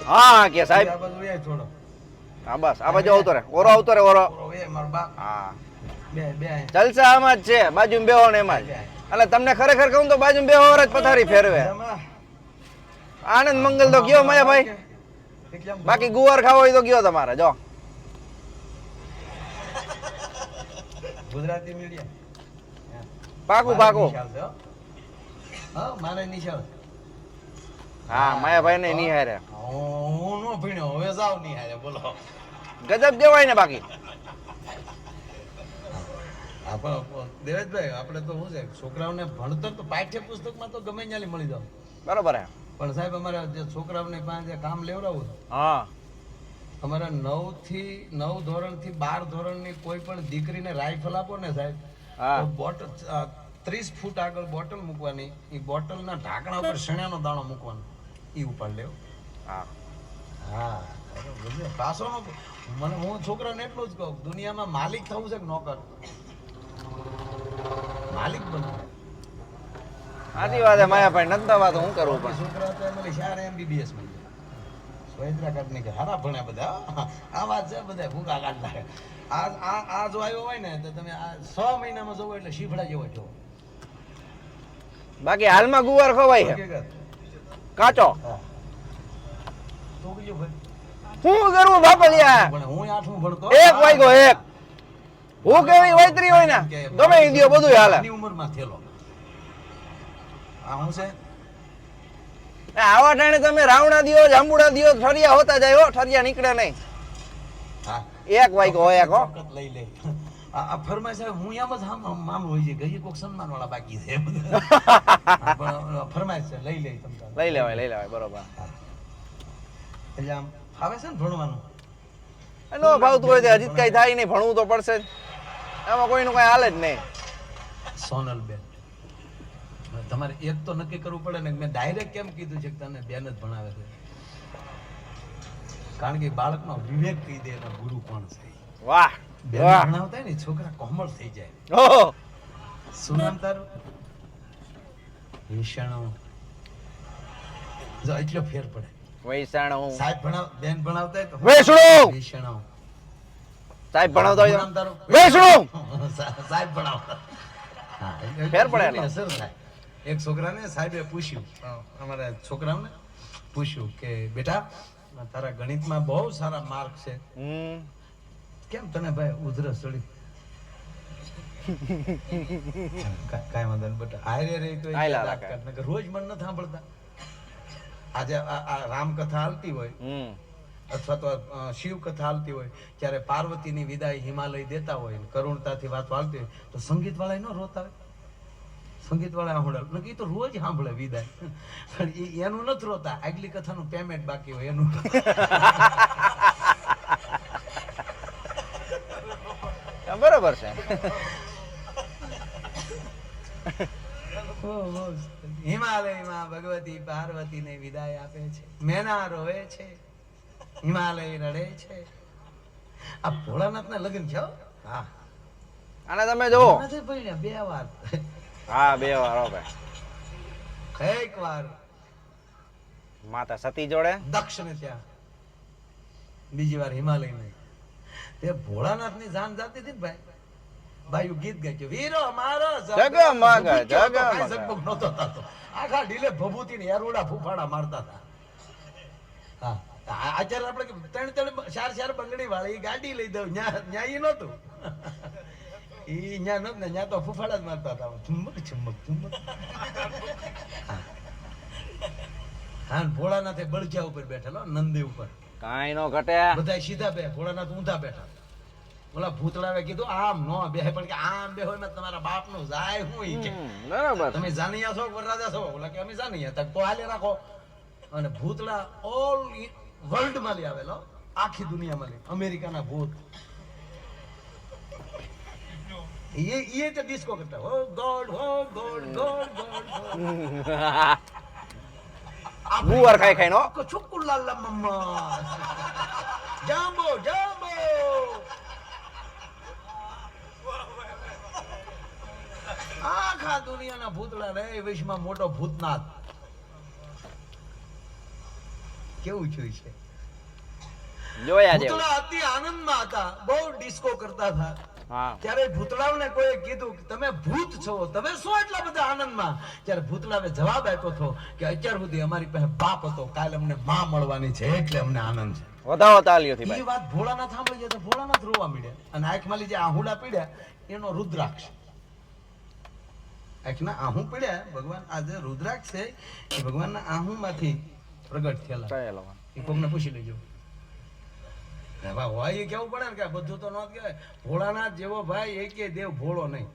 હા કે સાહેબ આ બાજુ એ થોડો હા બસ આ બાજુ આવતો રે ઓરો આવતો રે ઓરો એ માર બા હા બે બે જલસા આમાં જ છે બાજુમાં બેહો ને એમાં જ એટલે તમને ખરેખર કહું તો બાજુમાં બેહો જ પથારી ફેરવે આનંદ મંગલ તો ગયો માયાભાઈ બાકી ગુવાર ખાવો હોય તો ગયો તમારે જો ગુજરાતી મીડિયમ પાકું પાકું હા મારે નિશાળ હા માયાભાઈ ને નિહારે હું નો ભીણ્યો હવે જાવ નિહારે બોલો ગજબ દેવાય ને બાકી દેવેશભાઈ આપણે તો શું છે છોકરાઓને ભણતર તો પાઠ્ય પુસ્તકમાં તો ગમે ત્યાંથી મળી જાવ બરોબર હે પણ સાહેબ અમારા જે છોકરાઓને પાસે કામ લેવડાવું હા અમારા 9 ધોરણથી 12 ધોરણની કોઈ પણ દીકરીને રાઇફલ આપો ને સાહેબ હા તો બોટલ 30 ફૂટ આગળ બોટલ મૂકવાની એ બોટલના ઢાંકણા ઉપર શેણાનો દાણો મૂકવાનો એ ઉપાડ લેવો હા હા પાછોનો મને હું છોકરાને એટલું જ કહું દુનિયામાં માલિક થવું છે કે નોકર માલિક બનવું સાચી વાત હે માયાભાઈ નથી વાત હું કરવું પણ છોકરા તો એમ શાર MBBS માં સ્વૈત્રા કાઢને કે હારા ભણ્યા બધા આ વાત છે બધા ભૂકા કાઢ નાખે આ જો આવ્યો હોય ને તો તમે આ 6 મહિનામાં જોવો એટલે શીફડા જેવો છો બાકી હાલમાં ગુવાર ખવાય છે કાચો તો કીધું ભાઈ શું કરવું બાપલિયા પણ હું 8મું ભણતો એક વાગ્યો એક હું કેવી વૈતરી હોય ને ગમે ઈ દિયો બધું હાલે ની ઉંમરમાં થેલો આ હું છે આવા ટાણે તમે રાવણા દિયો જાંબુડા દિયો ઠરિયા હોતા જાય હો ઠરિયા નીકળે નહીં હા એક વાગ્યો એક હો લઈ લે આ ફરમાઈશ હું એમ જ મામ હોય છે ગઈ કોક સન્માન વાળા બાકી છે પણ ફરમાઈશ છે લઈ લે તમને લઈ લેવાય બરોબર એટલે આમ ફાવે છે ને ભણવાનું નો ભાવતું હોય તો હજી કઈ થાય નહીં ભણવું તો પડશે જ એમાં કોઈનું કઈ હાલે જ નહીં સોનલ બેન તમારે એક તો નક્કી કરવું પડે ને મેં ડાયરેક્ટ કેમ કીધું છે કે તને બેન જ ભણાવે છે કારણ કે બાળકનો વિવેક કહી દે એનો ગુરુ કોણ છે વાહ બેન વાહ ભણાવતા હોય ને છોકરા કોમળ થઈ જાય ઓહો શું નામ તારું વિષાણુ જો એટલો ફેર પડે વૈસાણું સાહેબ બેન ભણાવતા હોય તો વેસણું વિષાણુ સાહેબ ભણાવતા હોય નામ તારું વેસણું સાહેબ ભણાવતા હા ફેર પડે એનો. અસર થાય એક છોકરાને સાહેબે પૂછ્યું અમારા છોકરાઓને પૂછ્યું કે બેટા તારા ગણિતમાં બહુ સારા માર્ક છે કેમ તને ભાઈ ઉધરસ ચડી કાઈ વાંધો નહીં બેટા હારે રે તો હાયલા રાખે. રોજ મન ન સાંભળતા આજે આ રામકથા હાલતી હોય અથવા તો શિવ કથા હાલતી હોય ત્યારે પાર્વતીની વિદાય હિમાલય દેતા હોય ને કરુણતાથી વાત હાલતી હોય તો સંગીત વાળા ન રોતા હોય સંગીત વાળા સાંભળે એ તો રોજ સાંભળે વિદાય પણ એનું નથી રોતા આગલી કથાનું પેમેન્ટ બાકી હોય એનું બરોબર છે હિમાલયમાં ભગવતી પાર્વતીને વિદાય આપે છે મેના રોવે છે હિમાલય રડે છે આ ભોળાનાથના લગ્ન છે હો. હા અને તમે જુઓ નથી ભણ્યા 2 વાર હા 2 વાર હો ભાઈ એક વાર માતા સતી જોડે દક્ષને ત્યાં બીજી વાર હિમાલય નહીં તે ભોળાનાથની જાન જાતી હતી ને ભાઈ ભાઈ ગીત ગાય વીરો મારો જગમગ જગમગ જગમગ નહોતો થતો આખા ઢીલે ભભૂતિ ને યારુડા ફૂફાડા મારતા હતા હા આચાર આપણે કે 3 બંગડી વાળી ગાડી લઈ દઉં ન્યા ઈ નહોતું ઈ ન્યા નત ને ન્યા તો ફૂફાડા જ મારતા હતા ચુમ્બક ચુમ્બક ચુમ્બક હા ભોળાનાથે બળજા ઉપર બેઠેલો નંદી ઉપર કાઈ નો ઘટે બધા સીધા બે ભોળાનાથ ઊંધા બેઠા ઓલા ભૂતળાવે કીધું આમ નો બેહે પણ કે આમ બેહો ને તમારા બાપ નું જાય હું ઈ કે બરાબર તમે જાનિયા છો વરરાજા છો ઓલા કે અમે જાનિયા તક તો હાલે રાખો અને ભૂતળા ઓલ વર્લ્ડ માં લઈ આવેલો આખી દુનિયામાં લઈ અમેરિકાના ભૂત એ તો ડિસ્કો કરતા હો ગોડ ગોડ ગોડ ગુવાર ખાઈ નો છુક્કુ લાલા મમ્મા જાંબો જાંબો આખા દુનિયાના ભૂતળા રે વિશ્વમાં મોટો ભૂતનાથ કેવું થયું છે જોયા જેવું. ભૂતળા અતિ આનંદમાં હતા, બહુ ડિસ્કો કરતા હતા. હા ત્યારે ભૂતળાઓને કોઈ કીધું કે તમે ભૂત છો, તમે શું એટલા બધા આનંદમાં? ત્યારે ભૂતળાએ જવાબ આપ્યો હતો કે અત્યાર સુધી અમારી પાસે બાપ હતો, કાલે અમને માં મળવાની છે એટલે અમને આનંદ છે. વધાવો તાલીઓથી એ ભાઈ. વાત ભોળાનાથ સાંભળી જાય તો ભોળાનાથ રોવા મળ્યા, અને આંખમાં જે આહુડા પીડ્યા એનો રુદ્રાક્ષ. આંખના આહુ પીડ્યા, ભગવાન આ જે રુદ્રાક્ષ છે એ ભગવાનના આહુમાંથી પ્રગટ થયેલા. ચાલો. એ કોકને પૂછી લેજો. હવે હોય એ કેવું પડે ને કે આ બધું તો ન કહેવાય. ભોળાનાથ જેવો ભાઈ એકે દેવ ભોળો નહીં.